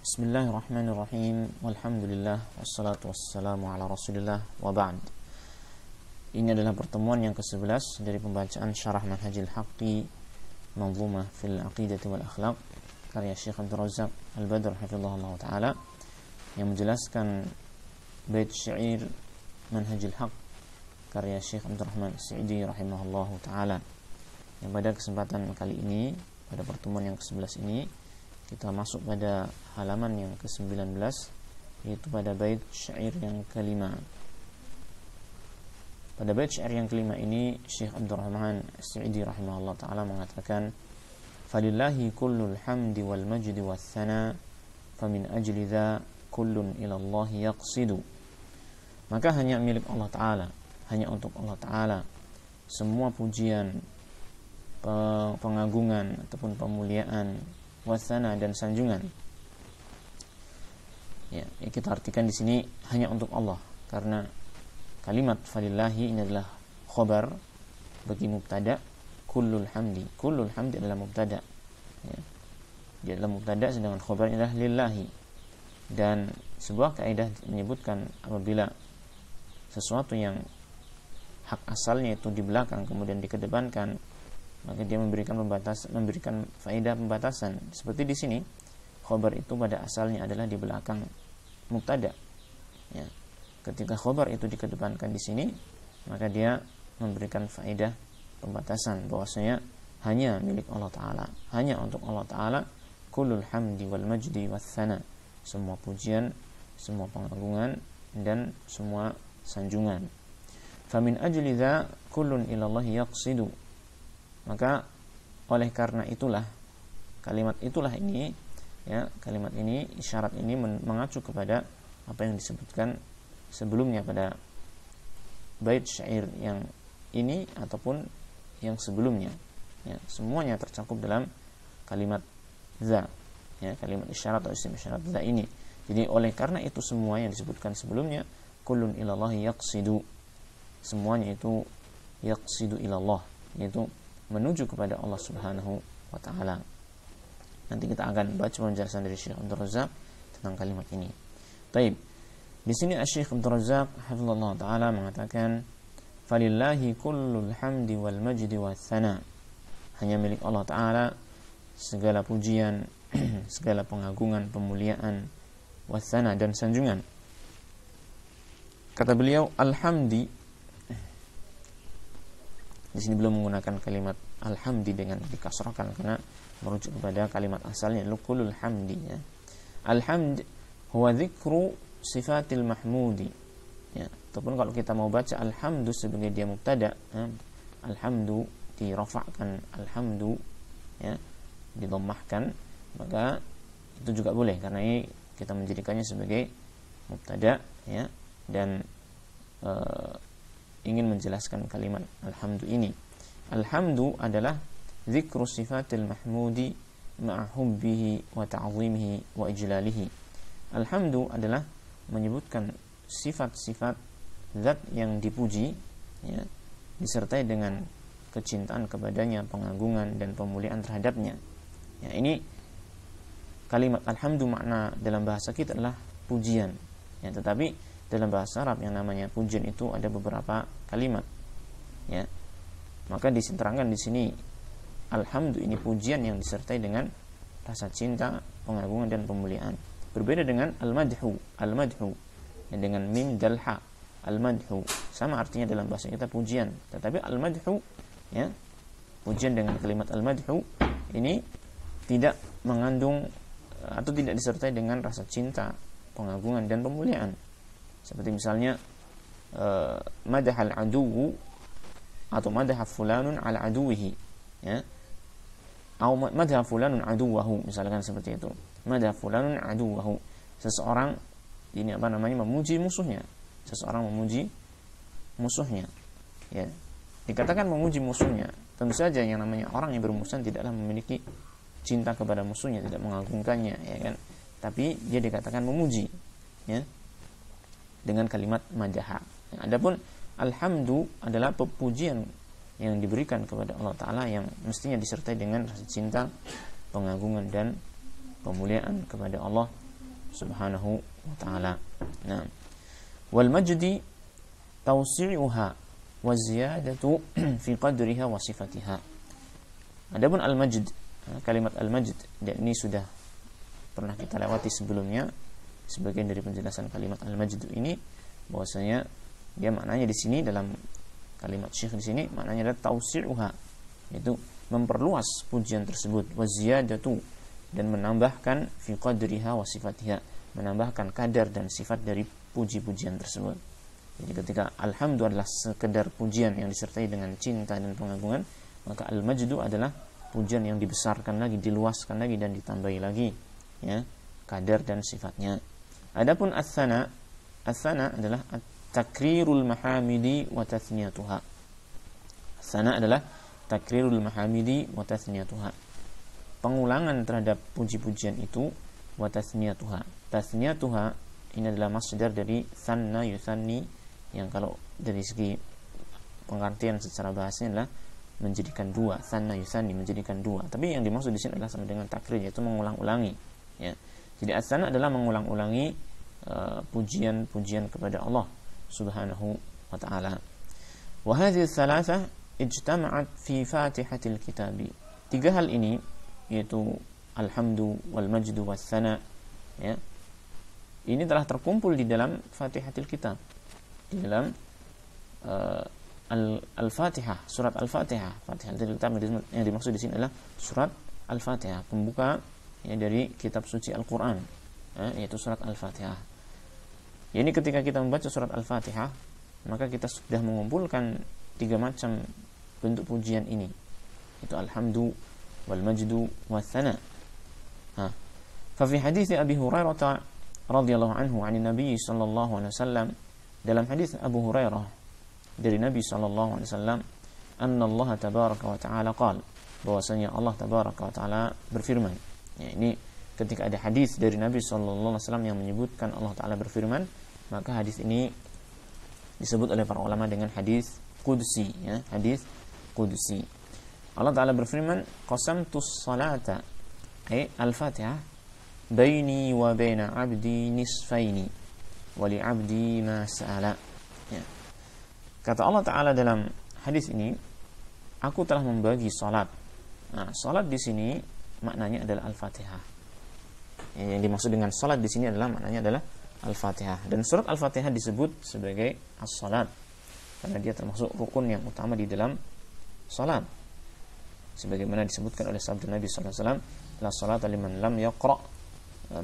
Bismillahirrahmanirrahim. Walhamdulillah wassalatu wassalamu ala Rasulillah wa ba'd. Ini adalah pertemuan yang ke-11 dari pembacaan Syarah Manhajil Haqqi Manzumah fil Aqidati wal Akhlaq karya Syekh Abdul Razzaq Al-Badr hafizahullah taala, yang menjelaskan bait syair Manhajil Haqq karya Syekh Abdul Rahman As-Sa'idi rahimahullah taala. Yang pada kesempatan kali ini, pada pertemuan yang ke-11 ini, kita masuk pada halaman yang ke-19, yaitu pada bait syair yang kelima. Pada bait syair yang kelima ini, Syekh Abdul Rahman As-Sa'idi rahimahullah ta'ala mengatakan, "Falillahi kullul hamdi wal majdi wal thana, famin ajli dha kullun ilallahi yaqsidu." Maka hanya milik Allah Ta'ala, hanya untuk Allah Ta'ala semua pujian, pengagungan ataupun pemuliaan, wasana dan sanjungan. Ya, kita artikan di sini hanya untuk Allah, karena kalimat falillahi ini adalah khobar bagi mubtada kullul hamdi. Kullul hamdi adalah mubtada. Ya. Dia adalah mubtada, sedangkan khobarnya adalah lillahi. Dan sebuah kaidah menyebutkan apabila sesuatu yang hak asalnya itu di belakang kemudian dikedepankan, maka dia memberikan faedah pembatasan. Seperti di sini, khobar itu pada asalnya adalah di belakang mubtada. Ya. Ketika khobar itu dikedepankan di sini, maka dia memberikan faedah pembatasan bahwasanya hanya milik Allah Ta'ala, hanya untuk Allah Ta'ala kullul hamdi wal majdi wath thana, semua pujian, semua pengagungan dan semua sanjungan. Famin ajli dha kullun ilallahi yaqsidu. Maka oleh karena itulah, kalimat itulah ini, ya, kalimat ini, isyarat ini mengacu kepada apa yang disebutkan sebelumnya pada bait syair yang ini ataupun yang sebelumnya. Ya, semuanya tercakup dalam kalimat za, ya, kalimat isyarat atau isim isyarat za ini. Jadi oleh karena itu semua yang disebutkan sebelumnya, kullun ilallahi yaqsidu, semuanya itu yaqsidu ilallah, yaitu menuju kepada Allah Subhanahu wa ta'ala. Nanti kita akan baca penjelasan dari Syekh Abdul Razzaq tentang kalimat ini. Baik. Di sini Syekh Abdul Razzaq hafizahullah taala mengatakan, "Falillahi kullul hamdi wal majdi wath thana." Hanya milik Allah Ta'ala segala pujian, segala pengagungan, pemuliaan, wath thana dan sanjungan. Kata beliau, alhamdi. Di sini belum menggunakan kalimat alhamdi dengan dikasrahkan karena merujuk kepada kalimat asalnya lukulul hamdi. Ya. Alhamd huwa dzikru sifatil mahmudi. Ya. Ataupun kalau kita mau baca alhamdu sebagai dia mubtada, ya, alhamdu dirafa'kan, alhamdu, ya, didommahkan, maka itu juga boleh karena ini kita menjadikannya sebagai mubtada, ya, dan ingin menjelaskan kalimat alhamdu ini. Alhamdu adalah zikru sifatil mahmudi ma'hubbihi wa ta'zimihi wa ijlalihi. Alhamdu adalah menyebutkan sifat-sifat zat yang dipuji, ya, disertai dengan kecintaan kepadanya, pengagungan dan pemuliaan terhadapnya. Ya, ini kalimat alhamdu makna dalam bahasa kita adalah pujian. Ya, tetapi dalam bahasa Arab yang namanya pujian itu ada beberapa kalimat. Ya. Maka diterangkan di sini alhamdu ini pujian yang disertai dengan rasa cinta, pengagungan dan pemuliaan. Berbeda dengan al-madhu. Al-madhu yang dengan mim dal ha. Al-madhu sama artinya dalam bahasa kita pujian, tetapi al-madhu, ya, pujian dengan kalimat al-madhu ini tidak mengandung atau tidak disertai dengan rasa cinta, pengagungan dan pemuliaan. Seperti misalnya madahal aduwu atau madaha fulanun ala aduwihi, ya, atau madaha fulanun aduwahu, misalkan seperti itu. Madaha fulanun aduwahu, seseorang ini memuji musuhnya. Seseorang memuji musuhnya, ya. Dikatakan memuji musuhnya, tentu saja yang namanya orang yang bermusuhan tidaklah memiliki cinta kepada musuhnya, tidak mengagungkannya, ya kan. Tapi dia dikatakan memuji, ya, dengan kalimat madaha. Adapun alhamdu adalah pujian yang diberikan kepada Allah Ta'ala yang mestinya disertai dengan rasa cinta, pengagungan dan pemuliaan kepada Allah Subhanahu wa ta'ala. Nah, wal majdi tawsi'uha wa ziyadatu fi qadriha wa sifatiha. Adapun al-majd, kalimat al-majd, dan ini sudah pernah kita lewati sebelumnya, sebagian dari penjelasan kalimat al-majd ini, bahwasanya dia maknanya di sini dalam kalimat syekh di sini maknanya adalah tawsi'uha, yaitu memperluas pujian tersebut, wa ziyadatu, dan menambahkan fi qadriha wa sifatiha, menambahkan kadar dan sifat dari puji-pujian tersebut. Jadi ketika alhamdu adalah sekedar pujian yang disertai dengan cinta dan pengagungan, maka al-majdu adalah pujian yang dibesarkan lagi, diluaskan lagi, dan ditambahi lagi, ya, kadar dan sifatnya. Adapun as-sana, as-sana adalah takrirul mahamidi wa tathniyatuha. As-sana adalah takrirul mahamidi wa tathniyatuha, pengulangan terhadap puji-pujian itu, wa tathniyatuha. Tathniyatuha ini adalah masdar dari thanna yuthanni, yang kalau dari segi pengertian secara bahasanya adalah menjadikan dua, thanna yuthanni, menjadikan dua. Tapi yang dimaksud di sini adalah sama dengan takrir, yaitu mengulang-ulangi, ya. Jadi as-sana adalah mengulang-ulangi pujian-pujian kepada Allah Subhanahu wa ta'ala. Wa hadhihi thalatha ijtama'at fi fatihatil kitabi. Tiga hal ini, yaitu alhamdu wal majdu was sana, ya, ini telah terkumpul di dalam Fatihatil Kitab, di dalam Al-Fatihah, surat Al-Fatihah. Fatihatil Kitab yang dimaksud di sini adalah surat Al-Fatihah, pembuka, ya, dari kitab suci Al-Quran, ya, yaitu surat Al-Fatihah. Ya, ini ketika kita membaca surat Al-Fatihah, maka kita sudah mengumpulkan tiga macam bentuk pujian ini, yaitu alhamdu wal majdu was sana. Fa fi hadits Abi Hurairah radhiyallahu anhu 'an Nabi sallallahu alaihi wasallam, dalam hadis Abu Hurairah dari Nabi sallallahu alaihi wasallam, anna Allah tabaraka wa ta'ala qala, bahwasanya Allah tabaraka wa ta'ala berfirman. Ya, ini ketika ada hadis dari Nabi sallallahu alaihi wasallam yang menyebutkan Allah taala berfirman, maka hadis ini disebut oleh para ulama dengan hadis qudsi, ya, hadis qudsi. Allah taala berfirman, qasamtus salata, al-Fatihah, baini wa baina abdi nisfaini wa li abdi ma sa'ala. Ya. Kata Allah taala dalam hadis ini, aku telah membagi salat. Nah, salat di sini maknanya adalah Al-Fatihah. Yang dimaksud dengan salat di sini adalah maknanya adalah Al-Fatihah. Dan surat Al-Fatihah disebut sebagai as-salat karena dia termasuk rukun yang utama di dalam salat. Sebagaimana disebutkan oleh sabda Nabi sallallahu alaihi wasallam, la salata liman lam yaqra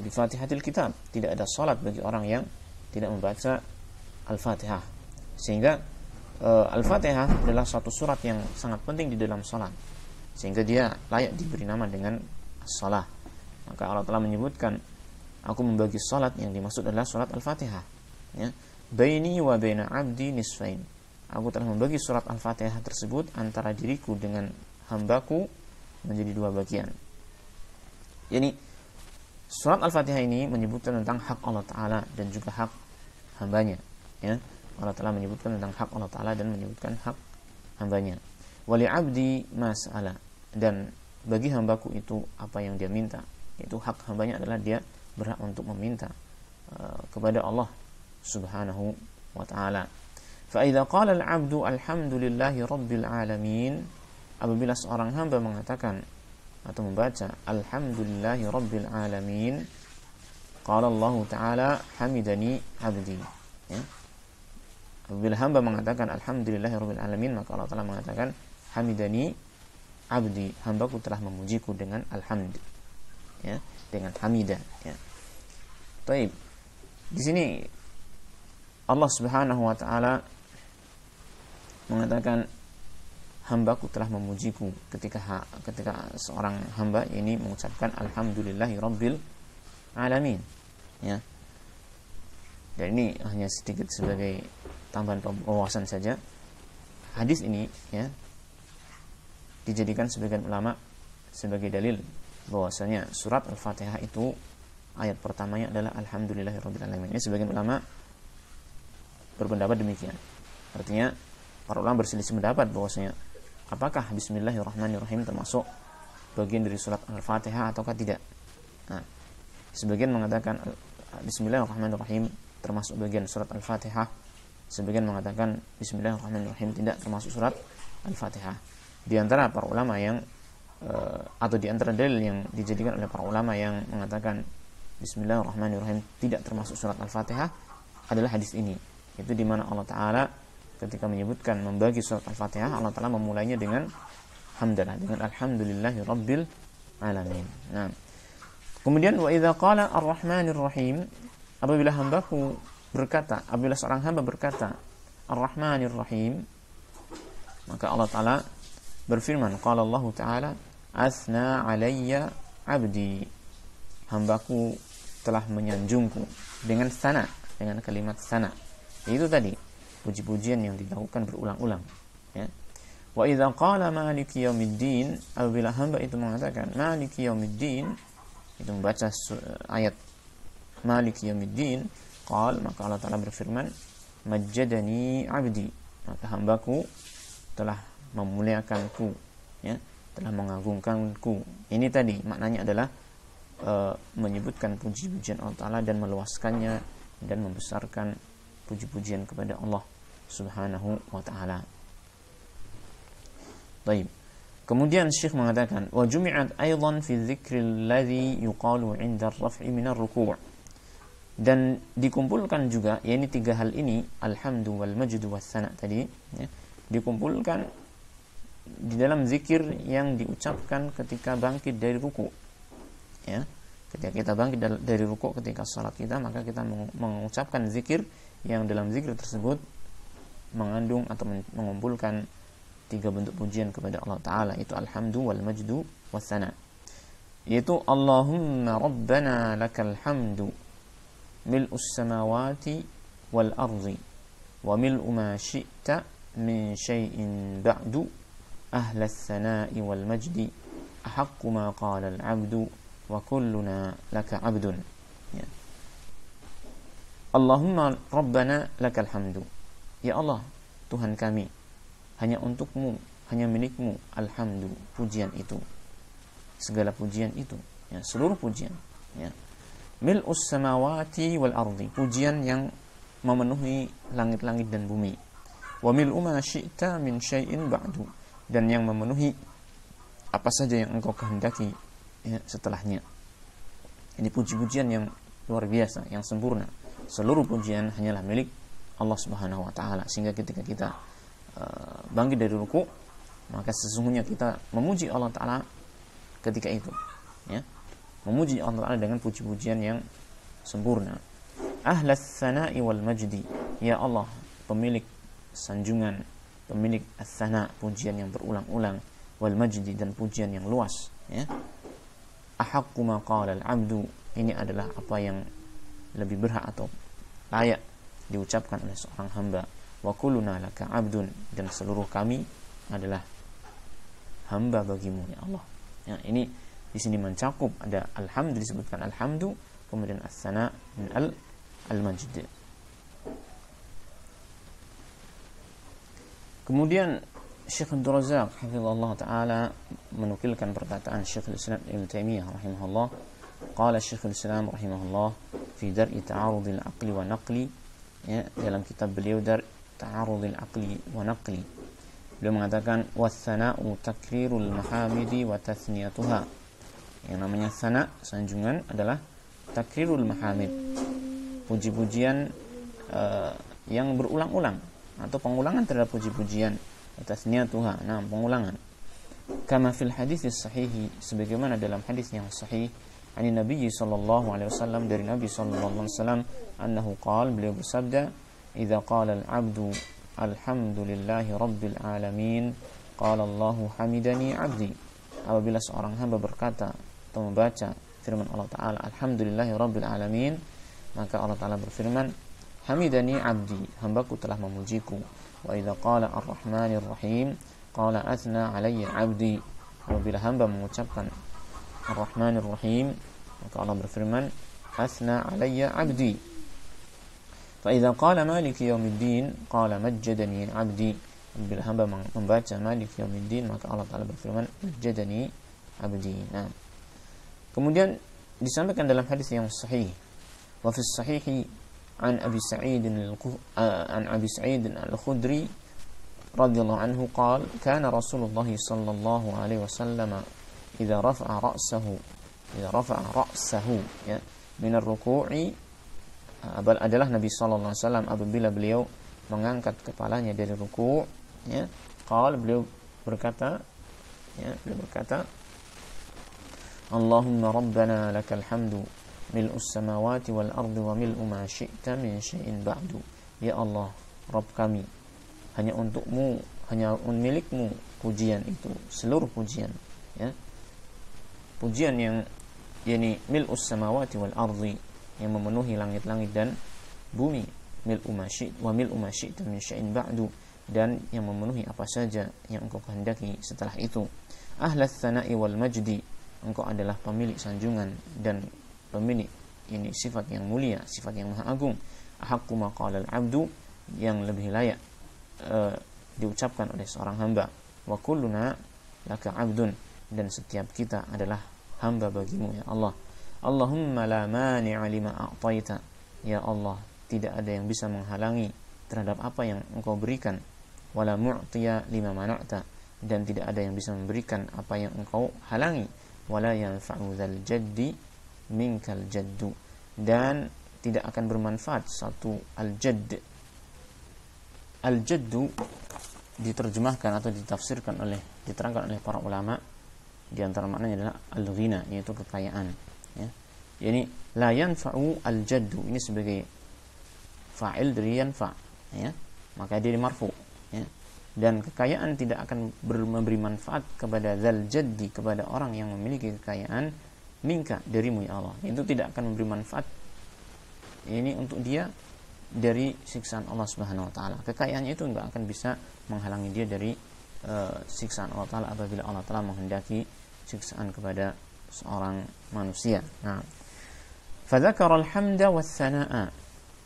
bi Fatihatil Kitab. Tidak ada salat bagi orang yang tidak membaca Al-Fatihah. Sehingga Al-Fatihah adalah suatu surat yang sangat penting di dalam salat, sehingga dia layak diberi nama dengan as-salah. Maka Allah telah menyebutkan, aku membagi salat, yang dimaksud adalah surat Al-Fatihah, ya. Baini wa baina abdi nisfain, aku telah membagi surat Al-Fatihah tersebut antara diriku dengan hambaku menjadi dua bagian. Yani surat Al-Fatihah ini menyebutkan tentang hak Allah Ta'ala dan juga hak hambanya, ya. Allah Ta'ala menyebutkan tentang hak Allah Ta'ala dan menyebutkan hak hambanya. Wali abdi mas'ala, dan bagi hambaku itu apa yang dia minta, yaitu hak hambanya adalah dia berhak untuk meminta kepada Allah Subhanahu wa Ta'ala. Fa idza qala al-'abdu alhamdulillahi rabbil alamin, apabila seorang hamba mengatakan atau membaca alhamdulillahi rabbil alamin, qala Allah Ta'ala hamidani abdi, ya. Apabila hamba mengatakan alhamdulillahi rabbil alamin, maka Allah Ta'ala mengatakan hamidani abdi, hambaku telah memujiku dengan alhamd, ya, dengan hamidah, ya. Baik. Di sini Allah Subhanahu wa Ta'ala mengatakan hambaku telah memujiku, ketika seorang hamba ini mengucapkan alhamdulillahi rabbil alamin, ya. Dan ini hanya sedikit sebagai tambahan wawasan saja. Hadis ini, ya, dijadikan sebagian ulama sebagai dalil bahwasanya surat Al-Fatihah itu ayat pertamanya adalah alhamdulillahi rabbil alamin. Ini sebagian ulama berpendapat demikian. Artinya para ulama berselisih pendapat bahwasanya apakah bismillahirrahmanirrahim termasuk bagian dari surat Al-Fatihah ataukah tidak. Nah, sebagian mengatakan Bismillahirrahmanirrahim termasuk bagian surat Al-Fatihah. Sebagian mengatakan Bismillahirrahmanirrahim tidak termasuk surat Al-Fatihah. Di antara para ulama yang atau di antara dalil yang dijadikan oleh para ulama yang mengatakan Bismillahirrahmanirrahim tidak termasuk surat Al-Fatihah adalah hadis ini, itu di mana Allah Ta'ala ketika menyebutkan membagi surat Al-Fatihah, Allah Ta'ala memulainya dengan hamdalah, dengan alhamdulillahi rabbil alamin. Nah, kemudian wa idza qala ar-rahmanir rahim, apabila seorang hamba berkata ar-rahmanir rahim, maka Allah Ta'ala berfirman, qala Allah Ta'ala asna alayya abdi, hambaku telah menyanjungku, dengan sana, dengan kalimat sana. Itu tadi puji-pujian yang dilakukan berulang-ulang, ya. Wa idza qala maliki yaumiddin, apabila hamba itu mengatakan maliki yaumiddin, itu membaca ayat maliki yaumiddin, qal, maka Allah Ta'ala berfirman majjadani abdi, maka hambaku telah memuliakanku, ya, telah mengagungkanku. Ini tadi maknanya adalah menyebutkan puji-pujian Allah Ta'ala dan meluaskannya dan membesarkan puji-pujian kepada Allah Subhanahu wa Ta'ala. Baik. Kemudian Syekh mengatakan wa jumi'at aidan fi dzikril ladzi yuqalu 'inda ar-raf'i min ar-ruku', dan dikumpulkan juga, yakni tiga hal ini, alhamdu wal majdu was sana tadi, ya, dikumpulkan di dalam zikir yang diucapkan ketika bangkit dari ruku', ya. Ketika kita bangkit dari ruku' ketika salat kita, maka kita mengucapkan zikir yang dalam zikir tersebut mengandung atau mengumpulkan tiga bentuk pujian kepada Allah Ta'ala, itu alhamdu wal majdu was sana, yaitu Allahumma rabbana lakal hamdu mil'us samawati wal ardi wa mil'u ma syi'ta min syai'in ba'du ahlas sana'i wal majdi ahaqqu ma qala al abdu wa kulluna laka abdun, ya. Allahumma rabbana lakal hamdu, ya Allah Tuhan kami, hanya untukmu, hanya milikmu alhamdu, pujian itu, segala pujian itu, ya, seluruh pujian, ya. Mil'us samawati wal ardi, pujian yang memenuhi langit-langit dan bumi. Wa mil'u ma syi'ta min syai'in ba'du, dan yang memenuhi apa saja yang engkau kehendaki, ya, setelahnya. Ini puji-pujian yang luar biasa, yang sempurna. Seluruh pujian hanyalah milik Allah Subhanahu wa Ta'ala, sehingga ketika kita bangkit dari ruku', maka sesungguhnya kita memuji Allah Ta'ala ketika itu, ya, memuji Allah Ta'ala dengan puji-pujian yang sempurna. Ahlas sana'i wal majdi, ya Allah pemilik sanjungan, pemilik as-sana, pujian yang berulang-ulang, wal majdi, dan pujian yang luas, ya. Ahaqqu ma qala al-'abdu, ini adalah apa yang lebih berhak atau layak diucapkan oleh seorang hamba. Wa kulluna laka 'abdun, dan seluruh kami adalah hamba bagimu, ya Allah. Ya, ini di sini mencakup, ada alhamdu, disebutkan alhamdu, kemudian as-sana dan al-majd. Kemudian Syekh Abdul Razak hafizallahu taala menukilkan perkataan Syekhul Islam Ibnu Taimiyah rahimahullah. Qala Syekhul Islam rahimahullah fi dar'i ta'arudil aqli wa naqli, ya, dalam kitab beliau Ta'arudil aqli wa naqli, beliau mengatakan was-sana'u takrirul mahamidi wa tasniyatuha. Yang namanya sana, sanjungan, adalah takrirul mahamid, puji-pujian yang berulang-ulang atau pengulangan terhadap puji-pujian, tasniyatuha, nah, pengulangan. Kama fil hadis sahih, sebagaimana dalam hadis yang sahih, ani Nabi sallallahu alaihi wasallam, dari Nabi sallallahu alaihi wasallam, annahu qala, beliau bersabda, idza qala al-'abdu alhamdulillahi rabbil alamin qala Allahu hamidani 'abdi, apabila seorang hamba berkata atau membaca firman Allah Ta'ala alhamdulillahi rabbil alamin, maka Allah Ta'ala berfirman hamidani 'abdi, hambaku telah memujiku. Wa idza qala ar-rahmanir rahim qala athna 'alayya 'abdi, apabila hamba mengucapkan ar-rahmanir rahim, maka Allah berfirman athna 'alayya 'abdi. Fa idza qala maliki yaumiddin qala majjadani 'abdi, bila hamba membaca maliki yaumiddin, maka Allah Ta'ala berfirman majjadani 'abdi. Nah, kemudian disampaikan dalam hadis yang sahih Wa fi sahihi an Abi Sa'id al-Khudri radhiyallahu anhu qala kana Rasulullah sallallahu alaihi wasallam idza rafa'a ra'sahu ya min ar-ruku'i, adalah Nabi sallallahu alaihi wasallam apabila beliau mengangkat kepalanya dari ruku', ya, beliau berkata Allahumma rabbana lakal hamdu mil'us samawati wal ardi wa mil'u ma syi'ta min syai'in ba'du. Ya Allah, Rabb kami, hanya untukmu, hanya milikmu pujian itu, seluruh pujian, ya. Pujian yang yakni mil'us samawati wal ardi, yang memenuhi langit-langit dan bumi, mil'u ma syi'ta wa mil'u ma syi'ta min syai'in ba'du, dan yang memenuhi apa saja yang engkau kehendaki setelah itu. Ahlas tsana'i wal majdi, engkau adalah pemilik sanjungan dan pemilik ini sifat yang mulia, sifat yang maha agung. Ahaqqu ma qala al-'abdu, yang lebih layak diucapkan oleh seorang hamba. Wa kulluna laka 'abdun, dan setiap kita adalah hamba bagimu ya Allah. Allahumma la mani'a lima a'taita, ya Allah, tidak ada yang bisa menghalangi terhadap apa yang engkau berikan. Wala mu'tiya lima mana'ta, dan tidak ada yang bisa memberikan apa yang engkau halangi. Wala yanfa'u dzal jaddi minkal jaddu, dan tidak akan bermanfaat satu al-jadd. Al-jaddu diterjemahkan atau diterangkan oleh para ulama, di antara maknanya adalah al-ghina, yaitu kekayaan, ya. Yani la yanfa'u al-jaddu, ini sebagai fa'il dari yanfa', ya, maka dia marfu, ya. Dan kekayaan tidak akan memberi manfaat kepada dzal jaddi, kepada orang yang memiliki kekayaan, minka, darimu ya Allah. Itu tidak akan memberi manfaat ini untuk dia dari siksaan Allah Subhanahu wa taala. Kekayaannya itu enggak akan bisa menghalangi dia dari siksaan Allah taala apabila Allah taala menghendaki siksaan kepada seorang manusia. Nah, fadzakara al-hamda was-sanaa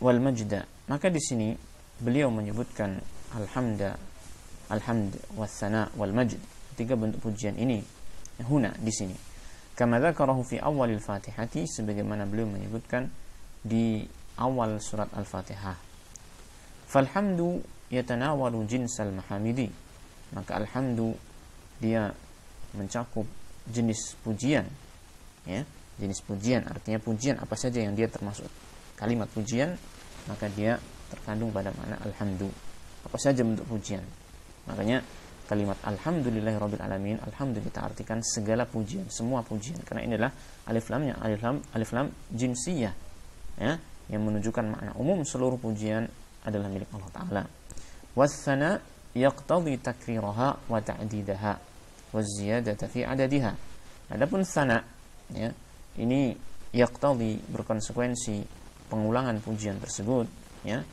wal majda, maka di sini beliau menyebutkan alhamd was-sana wal majd, tiga bentuk pujian ini huna di sini. Kama dzakarahu fi awalil Fatihati, sebagaimana beliau menyebutkan di awal surat Al-Fatihah. Falhamdu yatanawalu jinsal mahamidi, maka alhamdu dia mencakup jenis pujian, ya. Jenis pujian artinya pujian apa saja yang dia termasuk kalimat pujian, maka dia terkandung pada makna alhamdu, apa saja bentuk pujian. Makanya kalimat alhamdulillahirabbil alamin, alhamdu kita artikan segala pujian, semua pujian, karena ini adalah alif lam jinsiyah, ya, yang menunjukkan makna umum seluruh pujian adalah milik Allah taala. Was-sana yaqtadi takriraha wa ta'didaha wa ziyadata fi adadiha. Adapun sana, ya, ini yaqtadi berkonsekuensi pengulangan pujian tersebut, ya.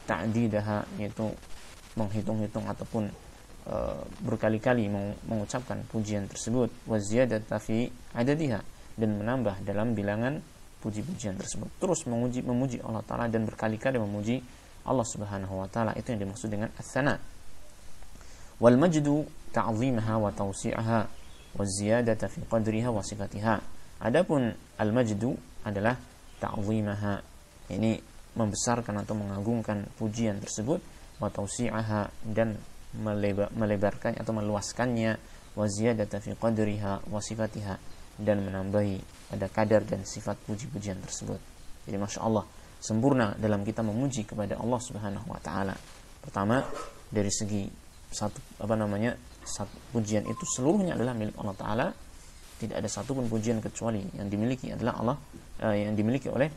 Ta'didaha yaitu menghitung-hitung ataupun berkali-kali mengucapkan pujian tersebut, wa ziyadata fi adadiha, dan menambah dalam bilangan puji-pujian tersebut, terus memuji Allah taala dan berkali-kali memuji Allah Subhanahu wa taala. Itu yang dimaksud dengan as-sana. Wal majdu ta'zimaha wa tawsi'aha wa ziyadata fi qadriha wa sifatiha. Adapun al-majdu adalah ta'zimaha, ini membesarkan atau mengagungkan pujian tersebut, wa tawsi'aha, dan melebarkannya atau meluaskannya, wa ziyadata fi qadriha wa sifatiha, dan menambahi pada kadar dan sifat puji-pujian tersebut. Jadi Masya Allah, sempurna dalam kita memuji kepada Allah Subhanahu wa taala. Pertama, dari segi satu pujian itu seluruhnya adalah milik Allah taala. Tidak ada satupun pujian kecuali yang dimiliki adalah Allah, yang dimiliki oleh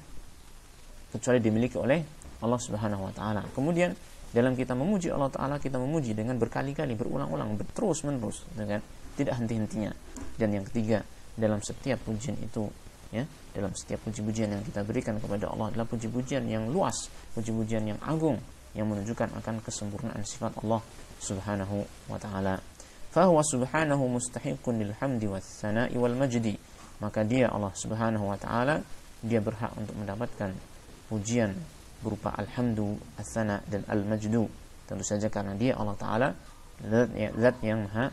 Allah Subhanahu wa taala. Kemudian dalam kita memuji Allah taala, kita memuji dengan berkali-kali, berulang-ulang, terus-menerus, dengan tidak henti-hentinya. Dan yang ketiga, dalam setiap pujian itu, ya, dalam setiap puji-pujian yang kita berikan kepada Allah adalah puji-pujian yang luas, puji-pujian yang agung, yang menunjukkan akan kesempurnaan sifat Allah Subhanahu wa taala. Fa huwa subhanahu mustahiqun lil hamdi was sana'i wal majdi, maka dia Allah Subhanahu wa taala, dia berhak untuk mendapatkan pujian berupa alhamdu, as-sana, dan al-majdu, tentu saja karena dia Allah taala zat yang maha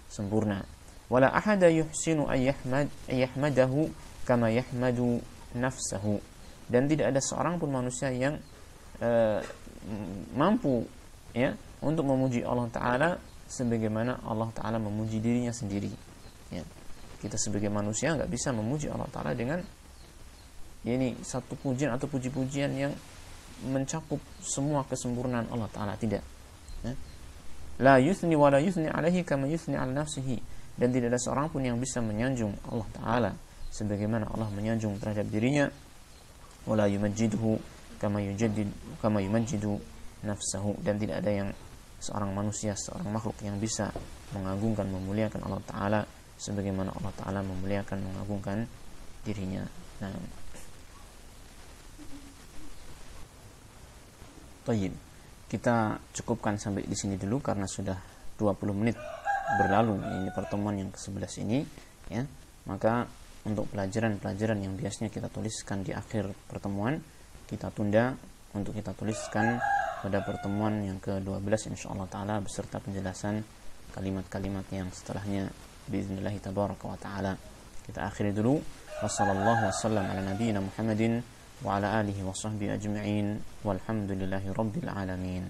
sempurna. Wala ahada yuhsinu ayyahmadahu kama yahmadu nafsahu, dan tidak ada seorang pun manusia yang mampu ya untuk memuji Allah Ta'ala sebagaimana Allah Ta'ala memuji dirinya sendiri ya. Kita sebagai manusia nggak bisa memuji Allah Ta'ala dengan ini satu pujian atau puji-pujian yang mencakup semua kesempurnaan Allah Ta'ala, tidak ya. La yuthni wa la yuthni alaihi kama yuthni ala nafsihi, dan tidak ada seorang pun yang bisa menyanjung Allah Ta'ala sebagaimana Allah menyanjung terhadap dirinya. Wa la yumajjiduhu kama yumajjidu nafsahu, dan tidak ada yang seorang manusia, seorang makhluk yang bisa mengagungkan, memuliakan Allah Ta'ala sebagaimana Allah Ta'ala memuliakan, mengagungkan dirinya. Nah, baik, kita cukupkan sampai di sini dulu karena sudah 20 menit berlalu ini pertemuan yang ke-11 ini ya. Maka untuk pelajaran-pelajaran yang biasanya kita tuliskan di akhir pertemuan, kita tunda untuk kita tuliskan pada pertemuan yang ke-12 insyaallah taala beserta penjelasan kalimat-kalimat yang setelahnya biiznillah tabaraka wa taala. Kita akhiri dulu. Wassallallahu wasallam ala nabiyyina Muhammadin wa ala alihi wa sahbihi ajma'in walhamdulillahi rabbil alamin.